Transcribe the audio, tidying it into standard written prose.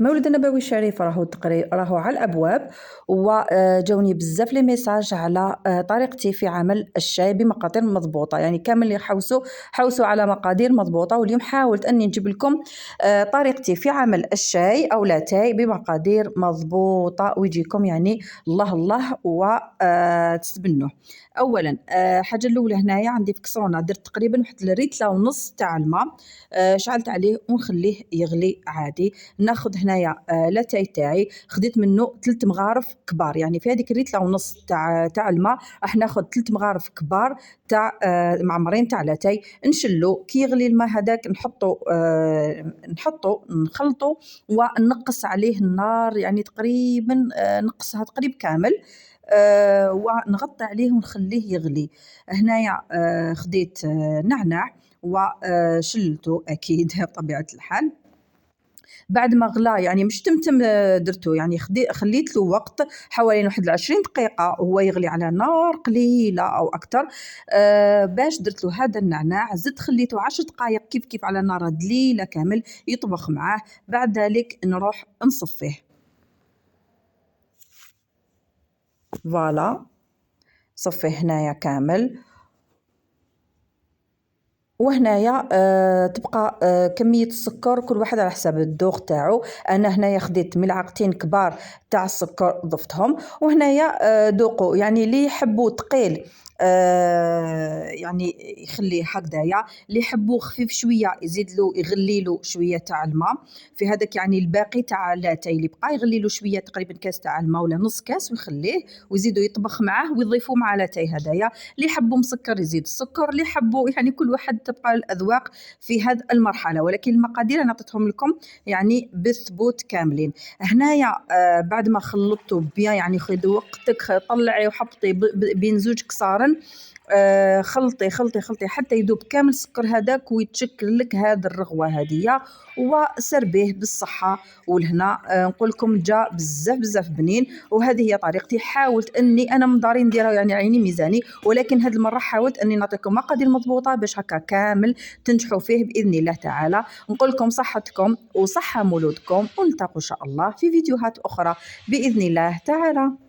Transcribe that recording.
مولد النبوي الشريف راهو على الابواب. وجاوني بزاف لي ميساج على طريقتي في عمل الشاي بمقادير مضبوطه، يعني كامل اللي حوسوا على مقادير مضبوطه. واليوم حاولت اني نجيب لكم طريقتي في عمل الشاي او لاتاي بمقادير مضبوطه ويجيكم يعني الله الله وتتبنوه. اولا حاجه الاولى، هنايا عندي في كسرونه درت تقريبا واحد الريتله ونص تاع الماء، شعلت عليه ونخليه يغلي عادي. ناخذ هنايا لاتاي تاعي، خديت منه 3 مغارف كبار، يعني في هذيك الريتله ونص تاع الماء راح ناخذ 3 مغارف كبار تاع معمرين تاع لاتاي. نشلو كي يغلي الماء هذاك نحطو نخلطو ونقص عليه النار، يعني تقريبا نقصها تقريبا كامل، ونغطي عليه ونخليه يغلي. هنايا خديت نعناع وشلته اكيد بطبيعه الحال. بعد ما غلا يعني مش تمتم درتو، يعني خليت له وقت حوالي واحد 20 دقيقه هو يغلي على نار قليله او اكثر. باش درت له هذا النعناع، زدت خليته 10 دقائق كيف على نار دليله كامل يطبخ معاه. بعد ذلك نروح نصفيه. فوالا صفيه هنايا كامل. وهنايا تبقى كمية السكر كل واحد على حساب الذوق تاعو. انا هنايا خديت ملعقتين كبار تاع السكر ضفتهم. وهنايا ذوقوا، يعني اللي يحبوا ثقيل يعني يخليه هكذايا، اللي يحبوا خفيف شويه يزيد له يغلي له شويه تاع الماء في هذاك، يعني الباقي تاع لاتاي اللي بقى يغلي له شويه تقريبا كاس تاع الماء ولا نص كاس ويخليه ويزيدوا يطبخ معاه ويضيفوا مع لاتاي هدايا. اللي يحبوا مسكر يزيد السكر، اللي يحبوا يعني كل واحد تبقى الاذواق في هذه المرحله. ولكن المقادير انا عطيتهم لكم يعني بالثبوت كاملين. هنايا بعد ما خلطته بيان، يعني خذ وقتك طلعي وحطي بين زوج كسارن، خلطي حتى يذوب كامل السكر هذاك ويتشكل لك هذا الرغوه هذه، وسربيه بالصحه والهنا. نقول لكم جا بزاف بنين. وهذه هي طريقتي. حاولت اني انا من داري نديرها يعني عيني ميزاني، ولكن هذه المره حاولت اني نعطيكم مقادير مضبوطه باش هكا كامل تنجحوا فيه باذن الله تعالى. نقول لكم صحتكم وصحه مولودكم، ونلتقوا ان شاء الله في فيديوهات اخرى باذن الله تعالى.